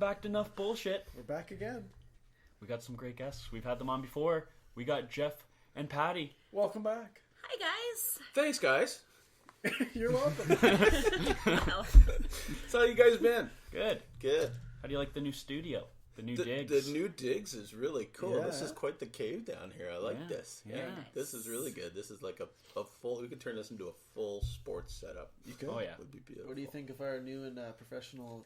back to Nuff Bullshit. We're back again. We got some great guests. We've had them on before. We got Jeff and Patti. Welcome back. Hi, guys. Thanks, guys. You're welcome. Wow. So how you guys been? Good. Good. How do you like the new studio? The new The digs? new digs is really cool. Yeah. This is quite the cave down here. I like Yeah. this. Yeah. Yeah. Very nice. This is really good. This is like a full, we could turn this into a full sports setup. You good? Oh, yeah. Would be beautiful. What do you think of our new and professional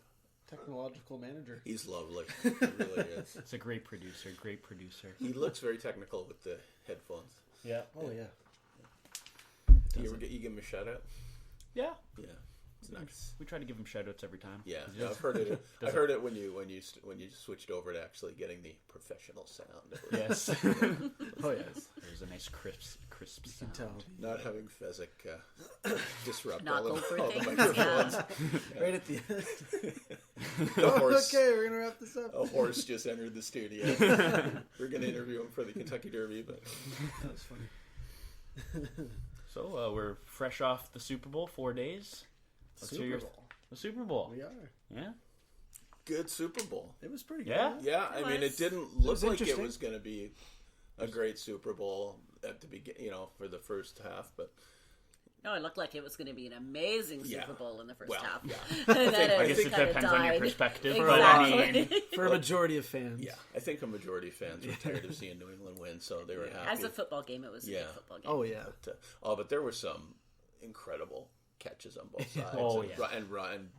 technological manager? He's lovely. He really is. It's a great producer. Great producer. He looks very technical with the headphones. Yeah. Oh, yeah. Do you ever give him a shout out? Yeah. Yeah. It's nice. We try to give him shout outs every time. Yeah, 'Cause he no, I've does- heard it. I does heard it when you switched over to actually getting the professional sound. It was Yes. Oh, yes. There's a nice crisp You sound. can tell. not having Fezzik disrupt Knock all over the things, microphones. yeah. Right at the end. The horse, Okay, we're going to wrap this up. a horse just entered the studio. We're going to interview him for the Kentucky Derby, but That was funny. So we're fresh off the Super Bowl, 4 days. Let's hear Super your- Bowl. The Super Bowl. We are. Yeah. good Super Bowl. It was pretty Yeah? good. Yeah, I mean, it was. didn't look was like it interesting. was going to be a great Super Bowl at the beginning, for the first half, but No, it looked like it was going to be an amazing Yeah. Super Bowl in the first Well, half. yeah. And then I it guess just it kinda depends on your died. perspective. Exactly. But For a majority of fans. yeah, I think a majority of fans were tired of seeing New England win, so they were happy. As a football game, it was a Yeah. good football game. Oh, yeah. But there were some incredible catches on both sides. Oh, and, yeah. and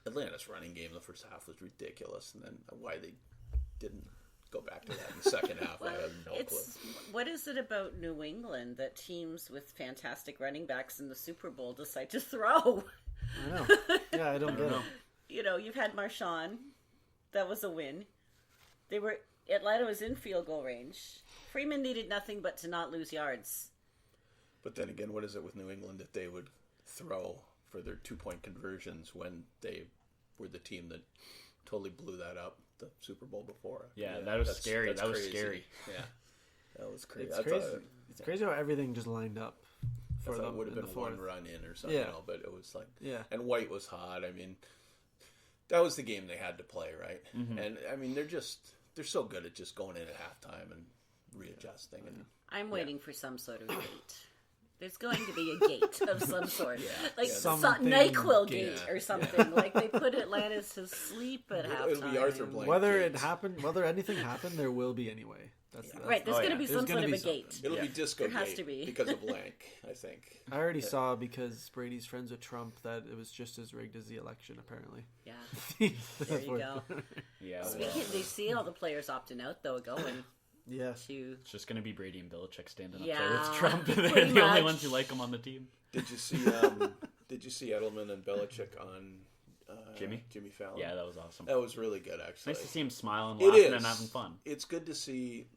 Atlanta's running game in the first half was ridiculous, and then why they didn't go back to that in the second half, I have no clue. What is it about New England that teams with fantastic running backs in the Super Bowl decide to throw? I know. Yeah, I don't get it. You've had Marshawn. That was a win. Atlanta was in field goal range. Freeman needed nothing but to not lose yards. But then again, what is it with New England that they would throw for their 2-point conversions when they were the team that totally blew that up the Super Bowl before? Yeah, that was scary. that's That was crazy. scary. Yeah, that was crazy. It's I crazy. thought, It's crazy how everything just lined up I for thought them it would have in been the one fourth. run in or something, Yeah. but it was like, Yeah. and White was hot. I mean, that was the game they had to play, right? Mm-hmm. And I mean, they're so good at just going in at halftime and readjusting. And I'm waiting for some sort of gate. There's going to be a gate of some sort. Like Something NyQuil gate. gate or something. Like they put Atlanta to sleep at halftime. it'll be Arthur Blank. Whether gates. whether anything happened, there will be anyway. That's Right, there's Oh, going to yeah. be There's some gonna sort of be a gate. something. It'll be disco There has gate to be. because of Blank, I think. I already saw, because Brady's friends with Trump, that it was just as rigged as the election, apparently. Yeah, There there you go. Yeah. Speaking, they see all the players opting out though, going Yeah. to. It's just going to be Brady and Belichick standing up Yeah, there with Trump. They're pretty the only much. ones who like him on the team. Did you see? Did you see Edelman and Belichick on Jimmy Fallon? Yeah, that was awesome. that was really good. Actually, Nice to see him smiling, It laughing, is. and having fun. It's good to see,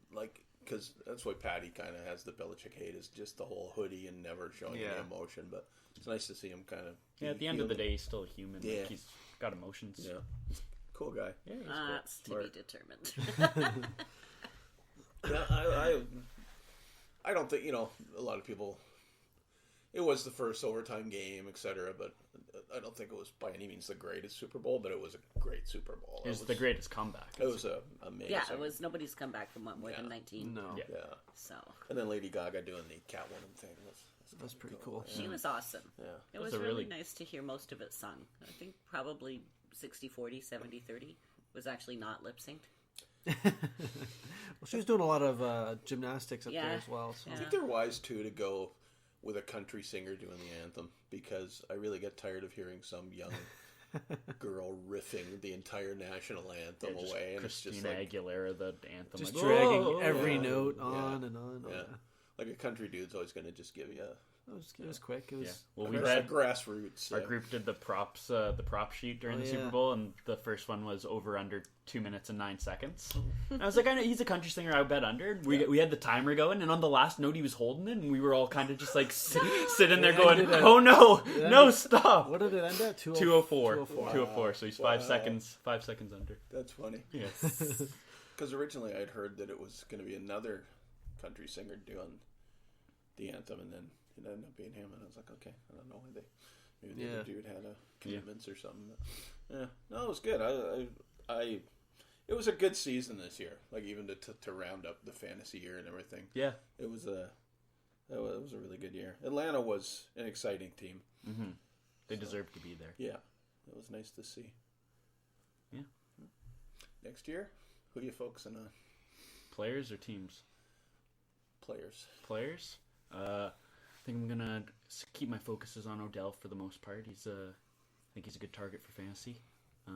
because that's why Patty kind of has the Belichick hate, is just the whole hoodie and never showing any emotion. But it's nice to see him kind of. Yeah, at the end of the day, he's still a human. Yeah. Like, he's got emotions. Yeah, cool guy. Yeah, he's That's to Smart. be determined. Yeah, I don't think a lot of people. It was the first overtime game, etc. But I don't think it was by any means the greatest Super Bowl. But it was a great Super Bowl. It was the greatest comeback. It was amazing. Yeah, it was. Nobody's come back from more than 19. No. Yeah. Yeah, So and then Lady Gaga doing the Catwoman thing That's pretty cool. she was awesome. Yeah. It was was a really really- nice to hear most of it sung. I think probably 60-40, 70-30 was actually not lip synced. Well, she was doing a lot of gymnastics up there Yeah. as well. So. I think they're wise too to go with a country singer doing the anthem, because I really get tired of hearing some young girl riffing the entire national anthem Just away, and Christina it's just like, Aguilera, the anthem. Just like, dragging "Whoa." every yeah. note Yeah. on and on. yeah, like a country dude's always going to just give you It was quick. It was. Yeah. Well, a we gra- read grassroots. our yeah. group did the prop sheet during the Oh, Super yeah. Bowl, and the first one was over under 2 minutes and 9 seconds. And I was like, I know he's a country singer. I bet under. We had the timer going, and on the last note, he was holding it, and we were all kind of just like sitting there going, ended at- "Oh no, it no, ended- stop!" What did it end at? 204. 204. 204. So he's Wow. 5 seconds under. That's funny. Yes. Because originally I'd heard that it was going to be another country singer doing the anthem, and then it ended up being him, and I was like, okay, I don't know why maybe the other dude had commitments or something. But, yeah, no, it was good. it was a good season this year. Like even to round up the fantasy year and everything. Yeah. It was a really good year. Atlanta was an exciting team. Mm-hmm. They deserved to be there. Yeah, it was nice to see. Yeah. Next year, who are you focusing on? Players or teams? Players. I think I'm gonna keep my focuses on Odell for the most part. I think he's a good target for fantasy. I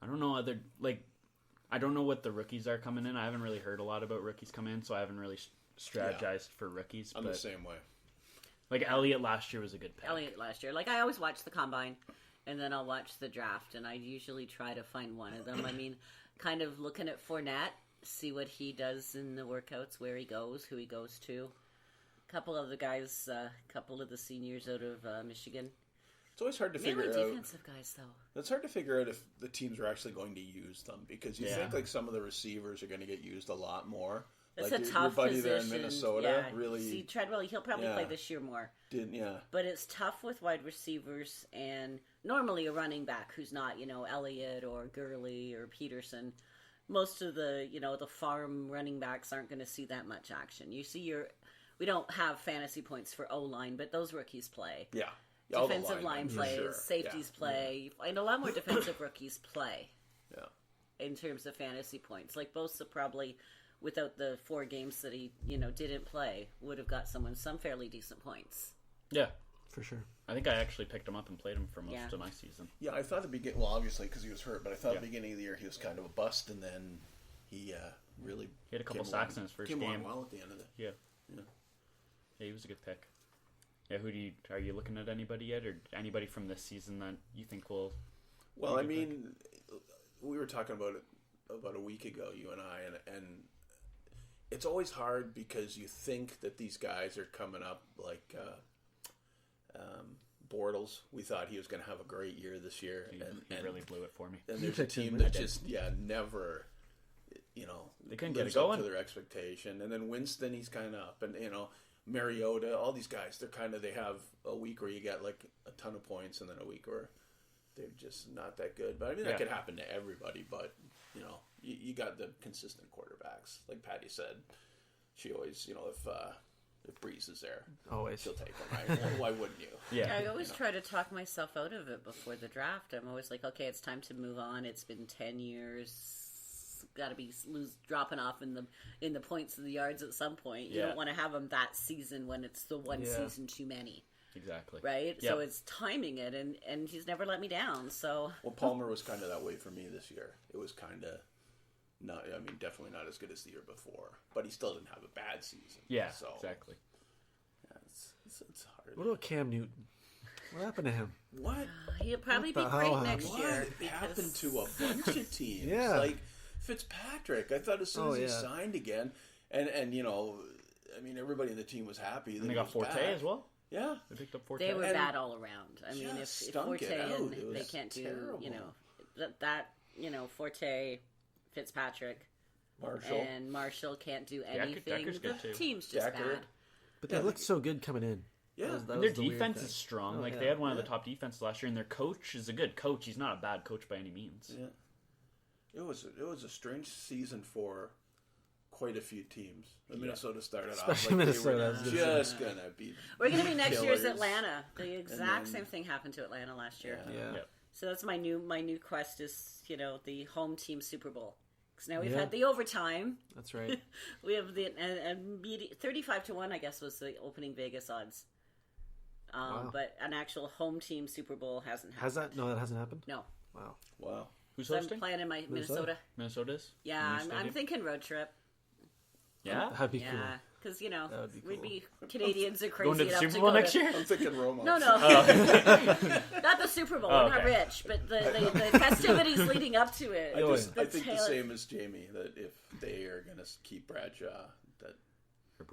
don't know I don't know what the rookies are coming in. I haven't really heard a lot about rookies come in, so I haven't really strategized for rookies. I'm the same way. Like Elliott last year was a good pick. Elliott last year. Like I always watch the combine, and then I'll watch the draft, and I usually try to find one of them. I mean, kind of looking at Fournette, see what he does in the workouts, where he goes, who he goes to. A couple of the guys, couple of the seniors out of Michigan. It's always hard to Mainly figure out. defensive guys, though. It's hard to figure out if the teams are actually going to use them because you think like some of the receivers are going to get used a lot more. It's like a your tough buddy position. there in Minnesota, yeah. really. See, Treadwell, he'll probably play this year more. But it's tough with wide receivers and normally a running back who's not, Elliott or Gurley or Peterson. Most of the, the farm running backs aren't going to see that much action. You see we don't have fantasy points for O-line, but those rookies play. Yeah. Defensive line plays, safeties play. Yeah. And a lot more defensive rookies play. Yeah. In terms of fantasy points. Like Bosa probably, without the 4 games that he, didn't play, would have got some fairly decent points. Yeah. For sure. I think I actually picked him up and played him for most of my season. Yeah, I thought well, obviously because he was hurt, but I thot at the beginning of the year he was kind of a bust, and then he really he had a couple sacks in his first game. Came along well at the end of it. Yeah, he was a good pick. Yeah, are you looking at anybody yet, or anybody from this season that you think will? Well, I mean, we were talking about it about a week ago, you and I, and it's always hard because you think that these guys are coming up like Bortles. We thought he was going to have a great year this year, he really blew it for me. And there's a team that just never, they couldn't get it up going to their expectation. And then Winston, he's kind of up, and Mariota, all these guys, they have a week where you get like a ton of points, and then a week where they're just not that good. But I mean, that could happen to everybody. But you got the consistent quarterbacks, like Patty said. She always, if Breeze is there, always she'll take him, right? Why wouldn't you? Yeah, I always try to talk myself out of it before the draft. I'm always like, okay, it's time to move on. It's been 10 years. Got to be dropping off in the points and the yards at some point. You don't want to have them that season when it's the one season too many. Exactly. Right? Yep. So it's timing it, and he's never let me down. So Palmer was kind of that way for me this year. It was kind of definitely not as good as the year before, but he still didn't have a bad season. Yeah, so, exactly. Yeah, it's hard. What about Cam Newton? What happened to him? What? He'll probably be great next year. What happened to a bunch of teams? Yeah. Like Fitzpatrick. I thought as soon as he signed again, and everybody in the team was happy. And they got Forte as well. Yeah, they picked up Forte. They were bad all around. I mean, if Forte and they can't terrible. do, Forte, Fitzpatrick, Marshall can't do anything. The team's just bad. But they looked so good coming in. Yeah, and their defense is strong. They had one of the top defenses last year, and their coach is a good coach. He's not a bad coach by any means. Yeah, it was a strange season for quite a few teams. Minnesota started especially off like Minnesota. They were just gonna be. We're gonna be next year's Atlanta. The exact same thing happened to Atlanta last year. Yeah. So that's my new quest is the home team Super Bowl. Because now we've had the overtime. That's right. We have the 35-1, I guess, was the opening Vegas odds. Wow. But an actual home team Super Bowl hasn't happened. Has that? No, that hasn't happened? No. Wow. Who's so hosting? I'm playing in my Minnesota. Minnesota's? Yeah, I'm thinking road trip. Yeah? That'd be cool. Yeah, because, be we'd cool. be Canadians are crazy Going to the enough Super to Bowl go next year? I'm thinking Roma. No. Not the Super Bowl. Oh, We're not okay. rich, but the festivities leading up to it. I think the same as Jamie, that if they are going to keep Bradshaw,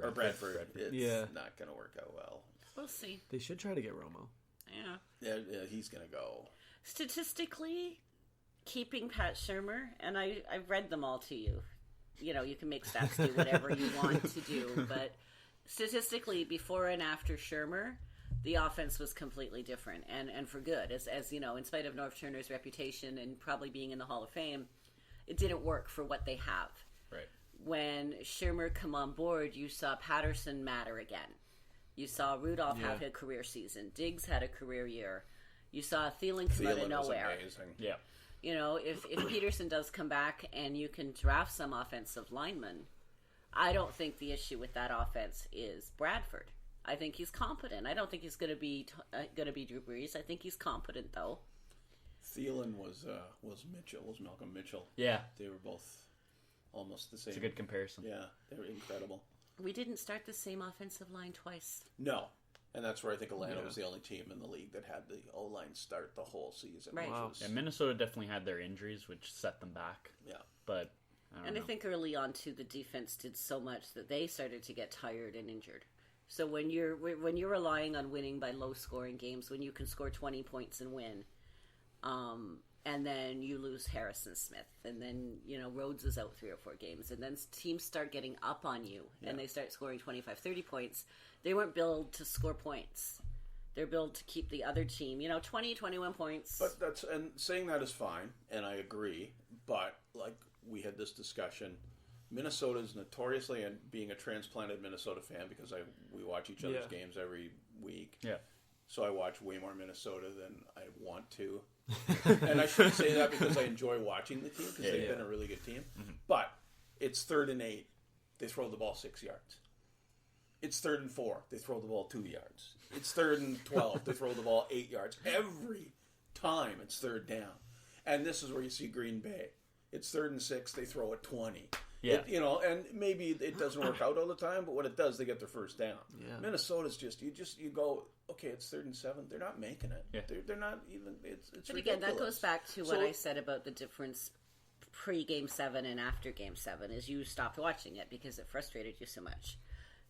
or Bradford, it's not going to work out well. We'll see. They should try to get Romo. Yeah. Yeah, he's going to go. Statistically, keeping Pat Shurmur, and I've read them all to you. You can make stats do whatever you want to do, but statistically, before and after Shurmur, the offense was completely different, and for good. As you know, in spite of North Turner's reputation and probably being in the Hall of Fame, it didn't work for what they have. Right. When Shermer come on board, you saw Patterson matter again. You saw Rudolph have a career season. Diggs had a career year. You saw Thielen come out of nowhere. Was amazing. Yeah. You know, if Peterson does come back and you can draft some offensive linemen, I don't think the issue with that offense is Bradford. I think he's competent. I don't think he's going to be Drew Brees. I think he's competent, though. Thielen was Malcolm Mitchell. Yeah. They were both almost the same. It's a good comparison. Yeah, they were incredible. We didn't start the same offensive line twice. No. And that's where I think Atlanta was the only team in the league that had the O-line start the whole season. Right. Wow. Yeah, Minnesota definitely had their injuries, which set them back. Yeah. But I don't know. I think early on too, the defense did so much that they started to get tired and injured. So when you're relying on winning by low scoring games, when you can score 20 points and win, and then you lose Harrison Smith, and then Rhodes is out 3 or 4 games, and then teams start getting up on you, and they start scoring 25, 30 points. They weren't built to score points. They're built to keep the other team, 20, 21 points. But saying that is fine, and I agree. But like we had this discussion, Minnesota is notoriously, and being a transplanted Minnesota fan because we watch each other's games every week. Yeah. So I watch way more Minnesota than I want to. And I shouldn't say that because I enjoy watching the team because they've been a really good team. Mm-hmm. But it's 3rd and 8. They throw the ball 6 yards. It's 3rd and 4. They throw the ball 2 yards. It's 3rd and 12. They throw the ball 8 yards. Every time it's 3rd down. And this is where you see Green Bay. It's 3rd and 6. They throw it 20. Yeah. And maybe it doesn't work out all the time, but when it does, they get their first down. Yeah. Minnesota's you go, okay, it's 3rd and 7. They're not making it. Yeah. They're not even. It's but ridiculous. again, that goes back to what I said about the difference pre-Game 7 and after Game 7 is you stopped watching it because it frustrated you so much.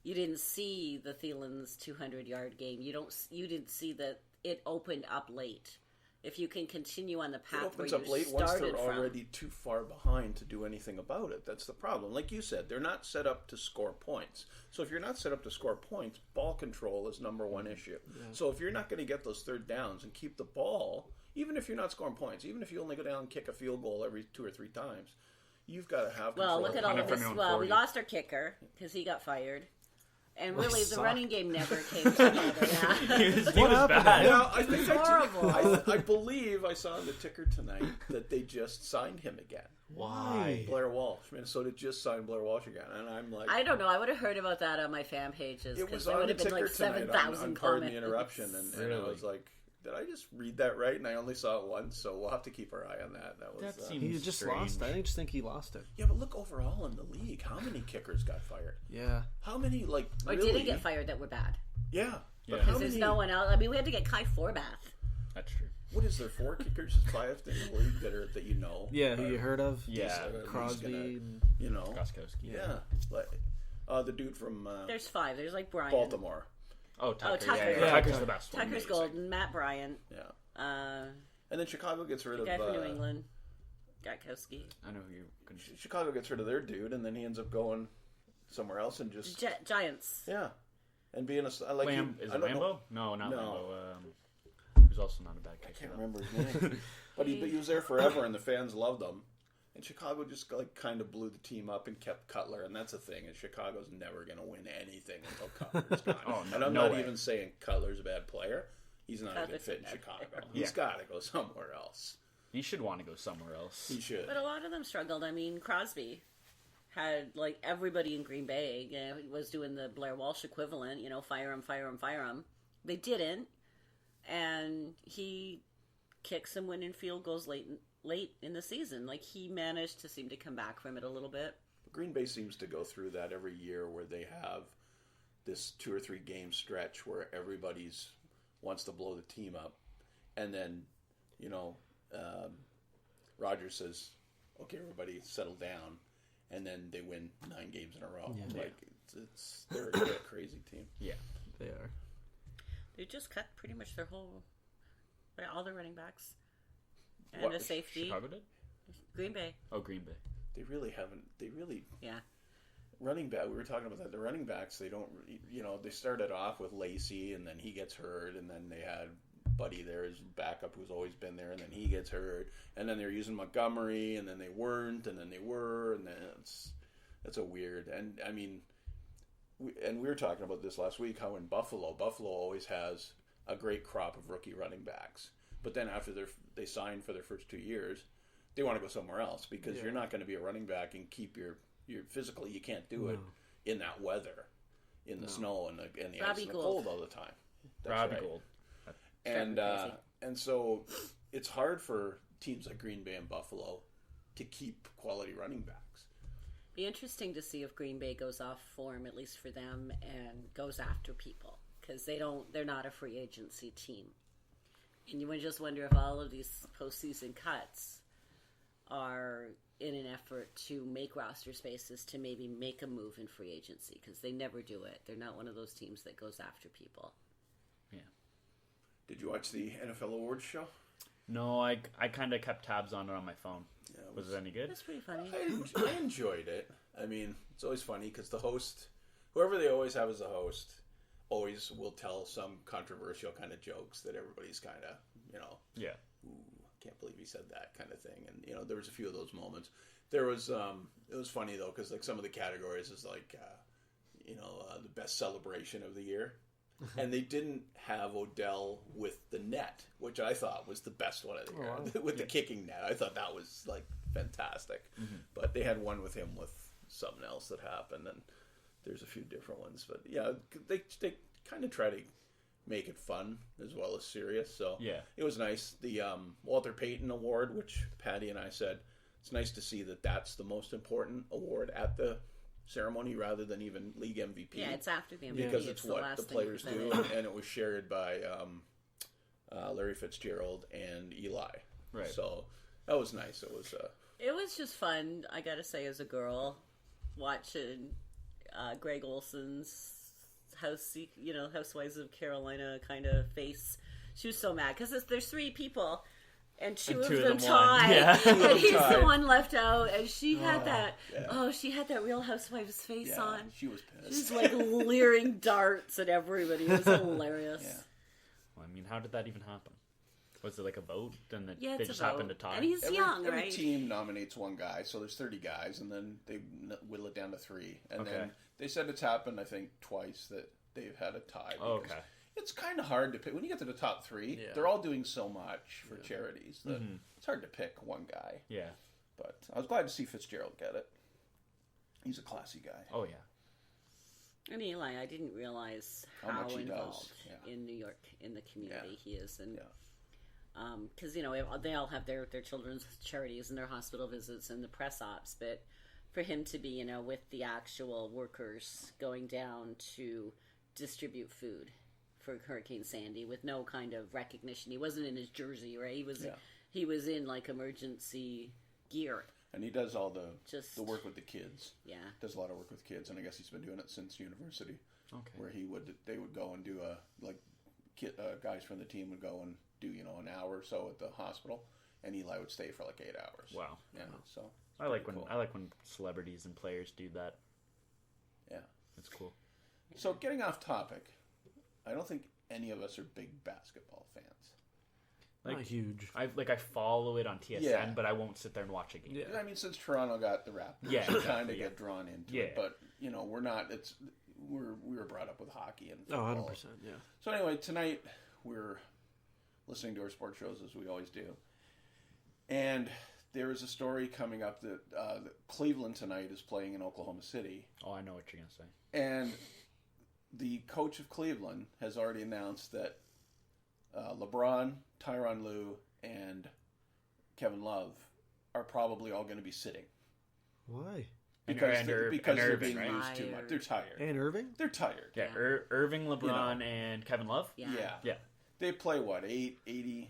You didn't see the Thielen's 200-yard game. You didn't see that it opened up late. If you can continue on the path where you started from. It opens up late once they're already too far behind to do anything about it. That's the problem. Like you said, they're not set up to score points. So if you're not set up to score points, ball control is number one issue. Yeah. So if you're not going to get those 3rd downs and keep the ball, even if you're not scoring points, even if you only go down and kick a field goal every 2 or 3 times, you've got to have control. Well, look at all of this. Well, we lost our kicker because he got fired. And really, the running game never came together. Yeah. he was bad. Yeah, I think horrible. I believe I saw in the ticker tonight that they just signed him again. Why? Blair Walsh. Minnesota just signed Blair Walsh again. And I'm like... I don't know. I would have heard about that on my fan pages. It was there on would the have been ticker like tonight 7,000 on Pardon the Interruption. And I was like... Did I just read that right? And I only saw it once, so we'll have to keep our eye on that. That seems he just strange. lost. I just think he lost it. Yeah, but look overall in the league, how many kickers got fired? Yeah. How many Or really? didn't get fired that were bad? Yeah. Yeah. Because there's no one else. I mean, we had to get Kai Forbath. That's true. What is there? 4 kickers, 5 in the league that you know? Yeah, who you heard of? Yeah, Crosby. Goskowski. Yeah. Like, the dude from There's 5. There's like Brian. Baltimore. Oh, Tucker. Tucker. Yeah. Tucker's the best one. Tucker's golden. Matt Bryant. Yeah. And then Chicago gets rid of... guy from New England. Gatkowski. I know who you're going to... Chicago gets rid of their dude, and then he ends up going somewhere else and just... Giants. Yeah. And being a... Is it Lambeau? No, not Lambeau. Who's also not a bad kicker. I can't remember his name. But he was there forever, and the fans loved him. And Chicago just kind of blew the team up and kept Cutler, and that's the thing. Is Chicago's never going to win anything until Cutler's gone. And I'm not even saying Cutler's a bad player. He's not a good fit in Chicago. He's got to go somewhere else. He should want to go somewhere else. He should. But a lot of them struggled. I mean, Crosby had, like, everybody in Green Bay was doing the Blair Walsh equivalent, fire him, fire him, fire him. They didn't. And he kicks some winning field goals late in the season. Like, he managed to seem to come back from it a little bit. Green Bay seems to go through that every year where they have this 2 or 3 game stretch where everybody's wants to blow the team up, and then Rodgers says, "Okay, everybody, settle down," and then they win 9 games in a row. Yeah. Like they're a crazy team. Yeah, they are. They just cut pretty much all their running backs and a safety. Chicago did? Green Bay. Oh, Green Bay. They really haven't. They really. Yeah. running back, we were talking about that. The running backs, they don't, they started off with Lacey, and then he gets hurt, and then they had Buddy there as backup who's always been there, and then he gets hurt, and then they're using Montgomery, and then they weren't, and then they were, and then it's a weird. And I mean, we were talking about this last week, how in Buffalo always has a great crop of rookie running backs, but then after they sign for their first 2 years, they want to go somewhere else because you're not going to be a running back and keep your physically, you can't do it in that weather, in the snow and the ice and the cold all the time. That's Robbie right. Gould. And so it's hard for teams like Green Bay and Buffalo to keep quality running backs. Be interesting to see if Green Bay goes off form, at least for them, and goes after people, because they're not a free agency team. And you would just wonder if all of these postseason cuts are in an effort to make roster spaces to maybe make a move in free agency, because they never do it. They're not one of those teams that goes after people. Yeah. Did you watch the NFL awards show? No, I kind of kept tabs on it on my phone. Yeah, was it any good? That's pretty funny. I enjoyed it. I mean, it's always funny because the host, whoever they always have as a host, always will tell some controversial kind of jokes that everybody's kind of, yeah, ooh, can't believe he said that kind of thing. And there was a few of those moments. There was it was funny though, because like some of the categories is like the best celebration of the year, and they didn't have Odell with the net, which I thought was the best one of the year. With the kicking net, I thought that was like fantastic. Mm-hmm. But they had one with him with something else that happened, and there's a few different ones. But yeah, they kind of try to make it fun as well as serious. So yeah, it was nice. The Walter Payton Award, which Patty and I said, it's nice to see that that's the most important award at the ceremony rather than even league MVP. Yeah, it's after the MVP. Because it's what the players do, and it was shared by Larry Fitzgerald and Eli. Right. So that was nice. It was just fun, I gotta say, as a girl, watching Greg Olson's Housewives of Carolina kind of face. She was so mad because there's 3 people and two of them tied, and he's the one left out, and she had that. Yeah. Oh, she had that Real Housewives face on. She was pissed. She was like leering darts at everybody. It was hilarious. Yeah. Well, I mean, how did that even happen? Was it like a vote, and they just vote. Happened to tie? And he's young, right? Every team nominates one guy, so there's 30 guys, and then they whittle it down to 3, and then they said it's happened, I think, twice that they've had a tie. Okay. It's kind of hard to pick. When you get to the top 3, they're all doing so much for charities that it's hard to pick one guy. Yeah. But I was glad to see Fitzgerald get it. He's a classy guy. Oh, yeah. And Eli, I didn't realize how much he involved does. in New York, in the community he is. And because, they all have their children's charities and their hospital visits and the press ops. But for him to be, with the actual workers going down to distribute food for Hurricane Sandy with no kind of recognition. He wasn't in his jersey, right? He was in like emergency gear. And he does all the work with the kids. Yeah. Does a lot of work with kids, and I guess he's been doing it since university. Okay. Where they would go and do guys from the team would go and do an hour or so at the hospital, and Eli would stay for like 8 hours. Wow. Yeah. So I like when celebrities and players do that. Yeah. It's cool. So getting off topic, I don't think any of us are big basketball fans. Not huge. I follow it on TSN, but I won't sit there and watch a game. Yeah. I mean, since Toronto got the Raptors, we kind of get drawn into it. But we're not. We were brought up with hockey and football. 100%. Yeah. So anyway, tonight we're listening to our sports shows as we always do, and there is a story coming up that Cleveland tonight is playing in Oklahoma City. Oh, I know what you're gonna say. And the coach of Cleveland has already announced that LeBron, Tyronn Lue, and Kevin Love are probably all going to be sitting. Why? Because they're being used too much. They're tired. And Irving? They're tired. Yeah, Irving, LeBron, and Kevin Love? Yeah. They play, 80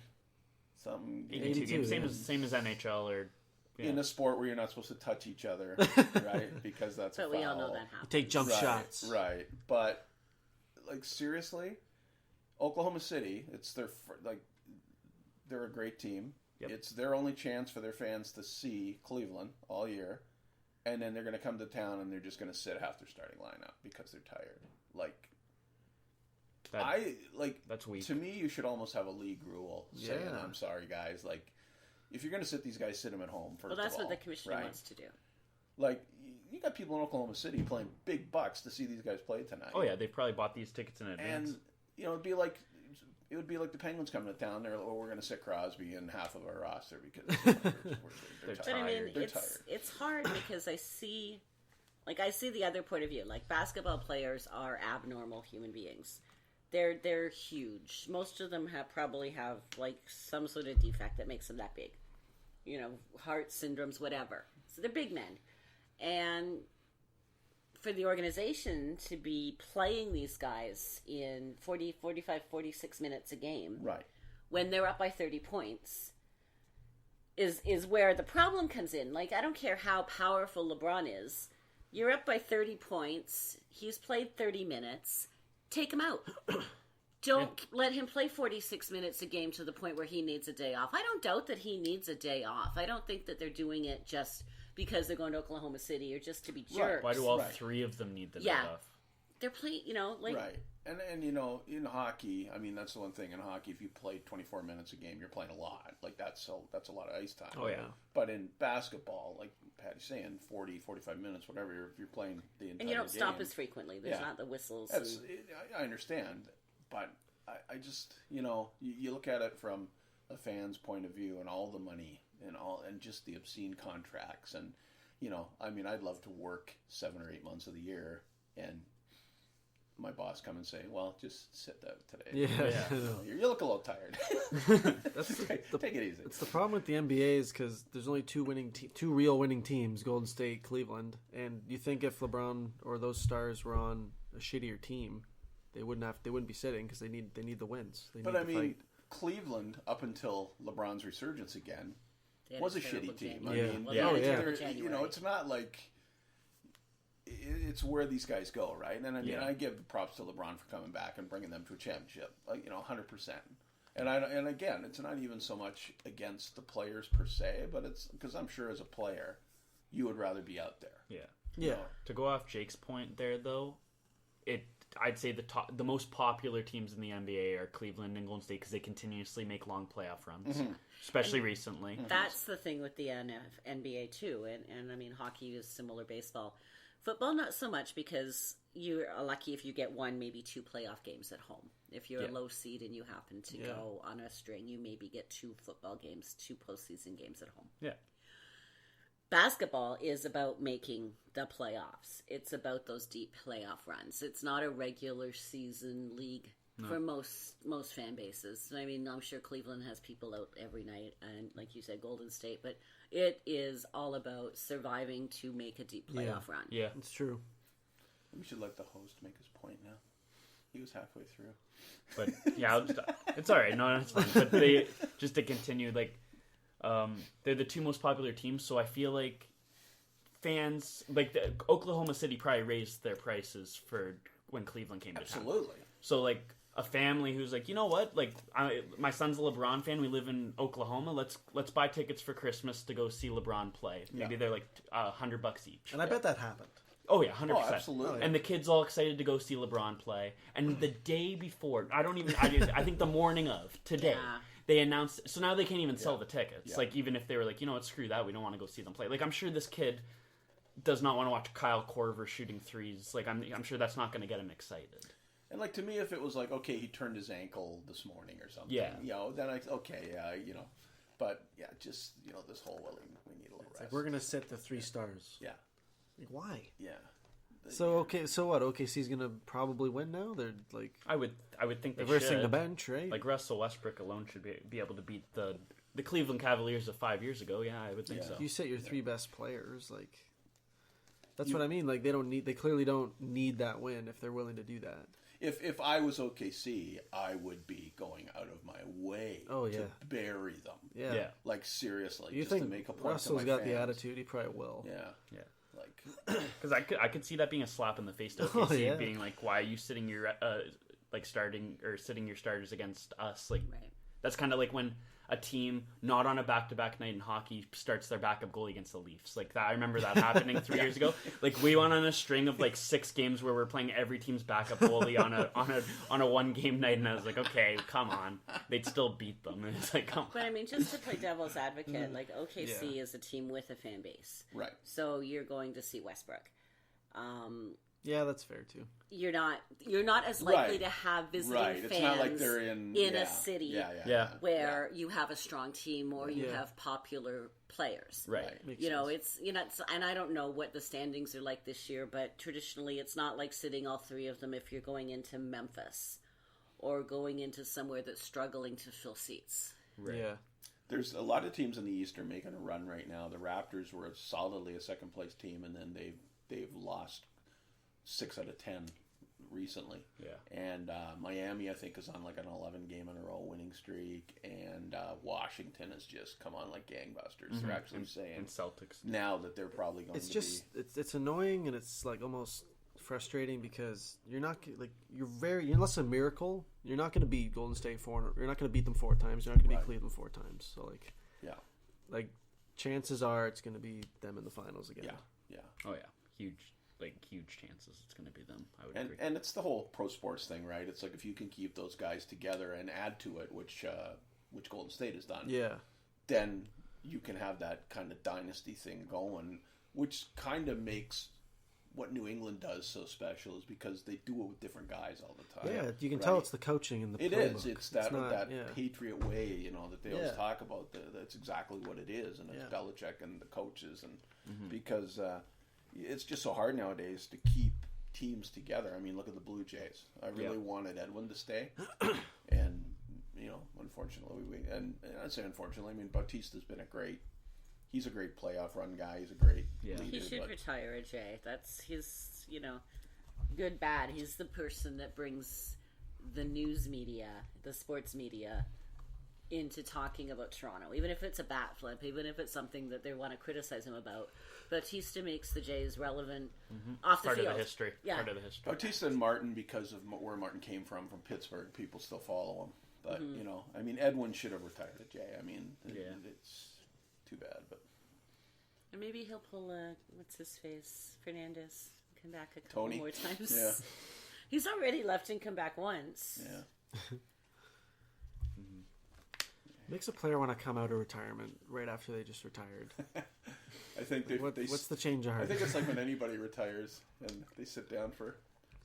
something? 82 games. Same as NHL or... Yeah. In a sport where you're not supposed to touch each other, right? Because that's a foul. But we all know that happens. Take jump shots. Right. But, seriously, Oklahoma City, it's they're a great team. Yep. It's their only chance for their fans to see Cleveland all year. and then they're going to come to town and they're just going to sit half their starting lineup because they're tired. That's weak. To me, you should almost have a league rule saying, "I'm sorry, guys. Like, if you're going to sit these guys, sit them at home first." Well, that's of all, what the commissioner right? wants to do. Like, you got people in Oklahoma City playing big bucks to see these guys play tonight. Oh yeah, they probably bought these tickets in advance. And it would be like the Penguins coming to town. They're we're going to sit Crosby in half of our roster because they're tired. But I mean, they're tired. It's hard because I see the other point of view. Like, basketball players are abnormal human beings. They're huge. Most of them probably have like some sort of defect that makes them that big. Heart syndromes, whatever. So they're big men. And for the organization to be playing these guys in 40, 45, 46 minutes a game, right, when they're up by 30 points, is where the problem comes in. Like, I don't care how powerful LeBron is. You're up by 30 points. He's played 30 minutes. Take him out. Don't let him play 46 minutes a game to the point where he needs a day off. I don't doubt that he needs a day off. I don't think that they're doing it just because they're going to Oklahoma City or just to be jerks. Why do all three of them need the day off? They're playing, right. And in hockey, I mean, that's the one thing in hockey. If you play 24 minutes a game, you're playing a lot. Like, that's a lot of ice time. Oh yeah. But in basketball, like Patty's saying, 40, 45 minutes, whatever, if you're playing the entire game. And you don't stop as frequently. There's not the whistles. I understand, but I just, you look at it from a fan's point of view and all the money and just the obscene contracts and, I mean, I'd love to work 7 or 8 months of the year and my boss come and say, "Well, just sit that today." Yeah. You look a little tired. Take it easy. It's the problem with the NBA is because there's only two real winning teams: Golden State, Cleveland. And you think if LeBron or those stars were on a shittier team, they wouldn't be sitting because they need the wins. But I mean, fight. Cleveland up until LeBron's resurgence again was a shitty team. It's not like. It's where these guys go, right? And I mean, I give props to LeBron for coming back and bringing them to a championship, 100%. And again, it's not even so much against the players per se, but it's because I'm sure as a player, you would rather be out there. Yeah. To go off Jake's point there, though, I'd say the most popular teams in the NBA are Cleveland and Golden State because they continuously make long playoff runs, especially recently. That's the thing with the NBA too, and I mean, hockey is similar baseball. Football, not so much because you're lucky if you get 1, maybe 2 playoff games at home. If you're a low seed and you happen to go on a string, you maybe get 2 football games, 2 postseason games at home. Yeah. Basketball is about making the playoffs. It's about those deep playoff runs. It's not a regular season league for most fan bases. I mean, I'm sure Cleveland has people out every night, and like you said, Golden State, but it is all about surviving to make a deep playoff run. Yeah, it's true. We should let the host make his point now. He was halfway through. But yeah, it's all right. No, it's fine. But just to continue, like, they're the 2 most popular teams, so I feel like fans, like Oklahoma City probably raised their prices for when Cleveland came to town. Absolutely. So like a family who's like, you know what, like my son's a LeBron fan. We live in Oklahoma. Let's buy tickets for Christmas to go see LeBron play. Maybe they're like $100 each. And I bet that happened. Oh yeah, 100%. Oh, absolutely. And the kids all excited to go see LeBron play. And the day before, I think the morning of today. Yeah. They announced, so now they can't even sell the tickets. Like, even if they were like, you know what, screw that, we don't want to go see them play. Like, I'm sure this kid does not want to watch Kyle Korver shooting threes. Like, I'm sure that's not going to get him excited. And, like, to me, if it was like, okay, he turned his ankle this morning or something, then but, yeah, just, this whole, we need a little rest. Like, we're going to set the 3 stars. Yeah. Like, why? Yeah. So what? OKC's gonna probably win now. They're like, I would think they reversing should. the bench, right? Like Russell Westbrook alone should be able to beat the Cleveland Cavaliers of 5 years ago. Yeah, I would think so. You set your 3 best players, like that's what I mean. Like they clearly don't need that win if they're willing to do that. If I was OKC, I would be going out of my way to bury them. Yeah. Like seriously, you just think to make a point Russell's to my got fans. the attitude? He probably will. Yeah. Like, because I could see that being a slap in the face to OKC, being like, "Why are you sitting your sitting your starters against us?" Like, that's kind of like when a team not on a back-to-back night in hockey starts their backup goalie against the Leafs. Like that, I remember that happening 3 years ago. Like we went on a string of like 6 games where we're playing every team's backup goalie on a 1-game night, and I was like, okay, come on, they'd still beat them. And it's like, come on. But I mean, just to play devil's advocate, like OKC is a team with a fan base, right? So you're going to see Westbrook. Yeah, that's fair too. You're not as likely to have visiting fans. It's not like they're in a city where you have a strong team or you have popular players. Right. You know, it's and I don't know what the standings are like this year, but traditionally it's not like sitting all 3 of them if you're going into Memphis or going into somewhere that's struggling to fill seats. Right. Yeah. There's a lot of teams in the East are making a run right now. The Raptors were solidly a second place team, and then they've lost 6 out of 10 recently. Yeah. And Miami, I think, is on like an 11-game-in-a-row winning streak, and Washington has just come on like gangbusters. Mm-hmm. They're actually saying and Celtics now that they're probably going to be... It's annoying, and it's like almost frustrating because unless a miracle, you're not going to beat Golden State you're not going to beat them 4 times. You're not going to beat Cleveland 4 times. So chances are it's going to be them in the finals again. Yeah. Oh yeah, huge chances it's going to be them. I would agree. And it's the whole pro sports thing, right? It's like if you can keep those guys together and add to it, which Golden State has done. Yeah. Then you can have that kind of dynasty thing going, which kind of makes what New England does so special is because they do it with different guys all the time. Yeah, you can tell it's the coaching and the playbook. It is. It's that Patriot way, that they always talk about. That's exactly what it is, and it's Belichick and the coaches, and because it's just so hard nowadays to keep teams together. I mean, look at the Blue Jays. I really wanted Edwin to stay, and unfortunately, I'd say unfortunately, I mean, Bautista's been he's a great playoff run guy. He's a great leader. He should retire, Jay. That's his, good, bad. He's the person that brings the news media, the sports media, into talking about Toronto. Even if it's a bat flip, even if it's something that they want to criticize him about. Bautista makes the Jays relevant off the field. Part of the history. Yeah. Part of the history. Bautista and Martin, because of where Martin came from Pittsburgh, people still follow him. But, I mean, Edwin should have retired at Jay. I mean, it's too bad, but and maybe he'll pull what's his face, Fernandez, come back a couple Tony. more times. Yeah, he's already left and come back once. Yeah, makes a player want to come out of retirement right after they just retired. I think what's the change of heart? I think it's like when anybody retires and they sit down for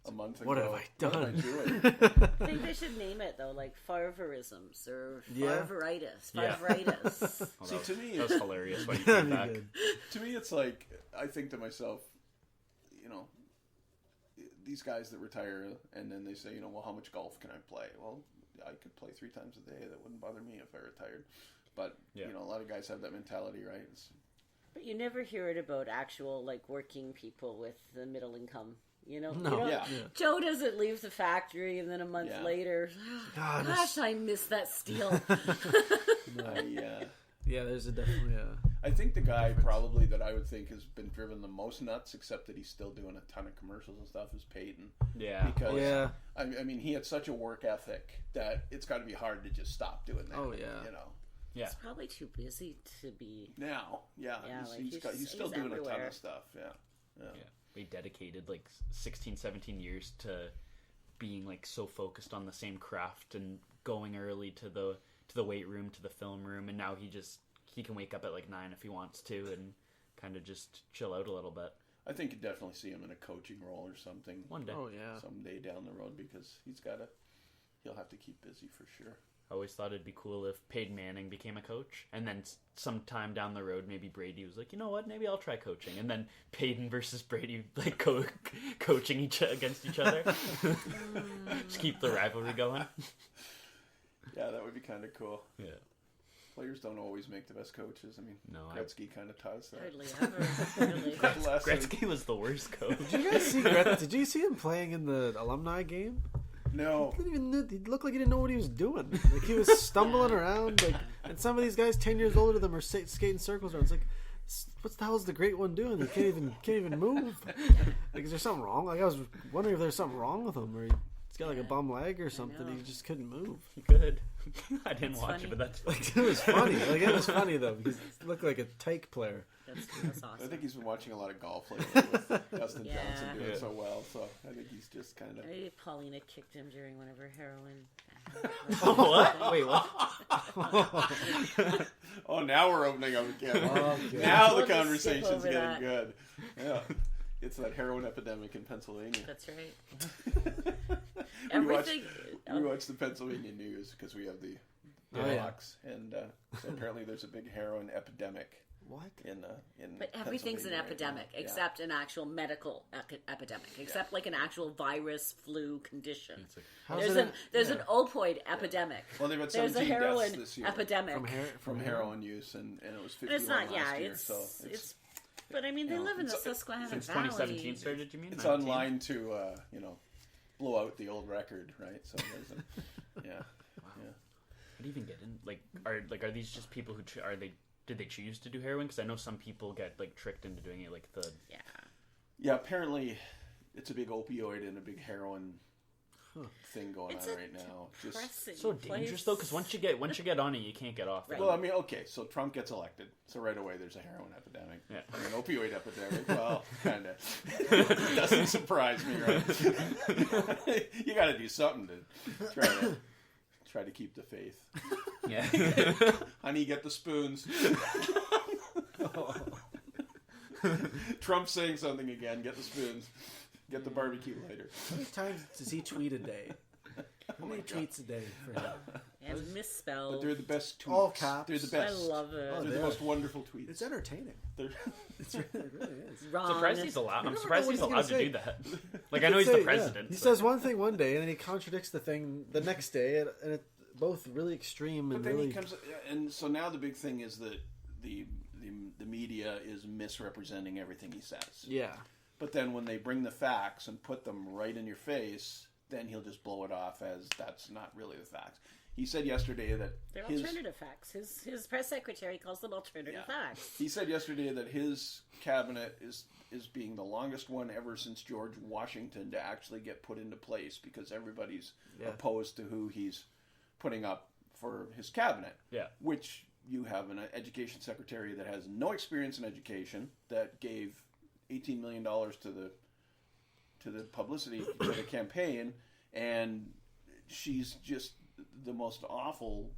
a month and what go, have I done? What am I doing? I think they should name it though, like Farverisms or Farveritis. Farveritis. See, to me, that's hilarious when you come back. To me, it's like I think to myself, these guys that retire and then they say, well, how much golf can I play? Well, I could play 3 times a day. That wouldn't bother me if I retired. But a lot of guys have that mentality, right? But you never hear it about actual working people with the middle income. No. Joe doesn't leave the factory, and then a month later, gosh, I miss that steel. There's a definitely. I think the guy probably that I would think has been driven the most nuts, except that he's still doing a ton of commercials and stuff, is Peyton. Yeah. Because I mean, he had such a work ethic that it's got to be hard to just stop doing that. Oh yeah. He's probably too busy to be now. Yeah. He's still doing everywhere. A ton of stuff. Yeah. We dedicated 16, 17 years to being so focused on the same craft and going early to the weight room, to the film room, and now he can wake up at 9 if he wants to and kind of just chill out a little bit. I think you definitely see him in a coaching role or something one day. Oh yeah, someday down the road because he'll have to keep busy for sure. I always thought it'd be cool if Peyton Manning became a coach, and then sometime down the road, maybe Brady was like, you know what, maybe I'll try coaching, and then Peyton versus Brady coaching against each other. Just keep the rivalry going. Yeah, that would be kind of cool. Yeah. Players don't always make the best coaches. I mean, Gretzky kind of ties that. Hardly ever. Really. Gretzky was the worst coach. Did you guys see Did you see him playing in the alumni game? No. He looked like he didn't know what he was doing. He was stumbling around. And some of these guys 10 years older than them are skating circles around. It's like, what the hell is the great one doing? He can't even move. Is there something wrong? I was wondering if there's something wrong with him, or He's got like a bum leg or something. He just couldn't move. Good. I didn't It's watch funny. it, but that's Like, it was funny. Like, it was funny though because he looked like a tyke player. That's awesome. I think he's been watching a lot of golf lately with Dustin Johnson doing Yeah. so well. So I think he's just kind of. Maybe Paulina kicked him during one of her heroin. what? Wait, what? Oh, now we're opening up again. Okay. Now We'll the just conversation's skip over getting that. good. Yeah. It's that heroin epidemic in Pennsylvania. That's right. Everything. We watch the Pennsylvania news because we have the Oh, yeah. box, and so apparently there's a big heroin epidemic What? in But everything's an Pennsylvania right epidemic, now. Yeah. except an actual medical epidemic, except like an actual virus flu condition. How's There's it an opioid epidemic. Well, they've had There's a 17 deaths heroin this year epidemic. from heroin use, and it was 51 And it's not, last year. it's, So it's. But I mean, they live in the Susquehanna Since Valley. 2017 started, you mean? it's 19? online to blow out the old record, right? So there's yeah. How do you even get in? Are these just people who did they choose to do heroin? Because I know some people get like tricked into doing it, like the Yeah, apparently it's a big opioid and a big heroin thing going It's on a right now. Just depressing so dangerous place. though, because once you get on it, you can't get off. Right. well, I mean, okay, so Trump gets elected, so right away there's a heroin epidemic, Yeah. and an opioid epidemic. Well, kind of doesn't surprise me, right? You got to do something to try to keep the faith. Yeah. Honey, get the spoons. Trump saying something again. Get the spoons. Get the barbecue lighter. How many times does he tweet a day? How many tweets a day for him? And But misspelled. they're the best tweets. All caps. They're the I best. love it. Oh, They're they the are. most wonderful tweets. It's entertaining. They're- It really is. Wrong. Surprised he's allowed. I'm never surprised know what he's he's allowed gonna to do that. Like I know he's the president. He but- says one thing one day and then he contradicts the thing the next day, and it's both really extreme But and then really. he comes, and so now the big thing is that the media is misrepresenting everything he says. Yeah. But then when they bring the facts and put them right in your face, then he'll just blow it off as that's not really the facts. He said yesterday that They're alternative facts. His press secretary calls them alternative facts. He said yesterday that his cabinet is being the longest one ever since George Washington to actually get put into place because everybody's opposed to who he's putting up for his cabinet. Yeah. Which you have an education secretary that has no experience in education that gave $18 million to the publicity to the campaign, and she's just the most awful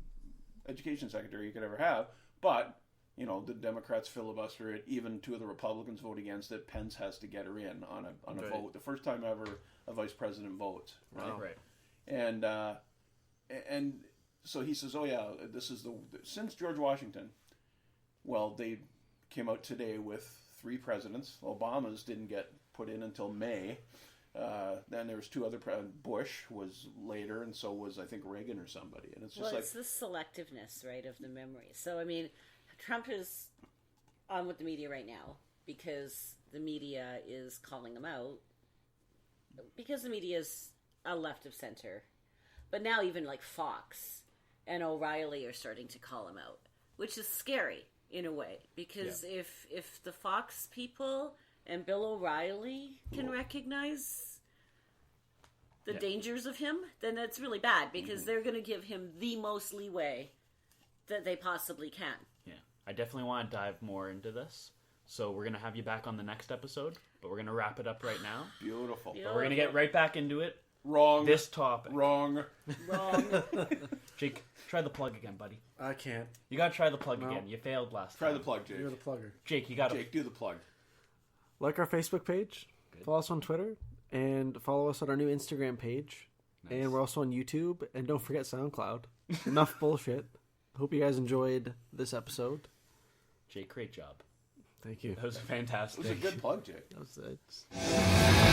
education secretary you could ever have. But the Democrats filibuster it. Even two of the Republicans vote against it. Pence has to get her in on a Right. vote. The first time ever a vice president votes. Right. Right. And so he says, "Oh yeah, this is since George Washington." Well, they came out today with 3 presidents. Obama's didn't get put in until May. Then there was 2 other. Bush was later, and so was I think Reagan or somebody. And it's just It's the selectiveness, right, of the memory. So I mean, Trump is on with the media right now because the media is calling him out. Because the media is a left of center, but now even like Fox and O'Reilly are starting to call him out, which is scary in a way because if the Fox people and Bill O'Reilly can recognize the dangers of him, then that's really bad because they're going to give him the most leeway that they possibly can. Yeah. I definitely want to dive more into this. So we're going to have you back on the next episode, but we're going to wrap it up right now. beautiful. But we're going to get right back into it. Wrong. This topic. Wrong. Jake, try the plug again, buddy. I can't. You got to try the plug again. You failed last Try time. the plug, Jake. You're the plugger. Jake, you got to... Jake, do the plug. Like our Facebook page, follow us on Twitter, and follow us on our new Instagram page. Nice. And we're also on YouTube, and don't forget SoundCloud. Enough bullshit. Hope you guys enjoyed this episode. Jake, great job. Thank you. That was fantastic. It was a good plug, Jake. That was it.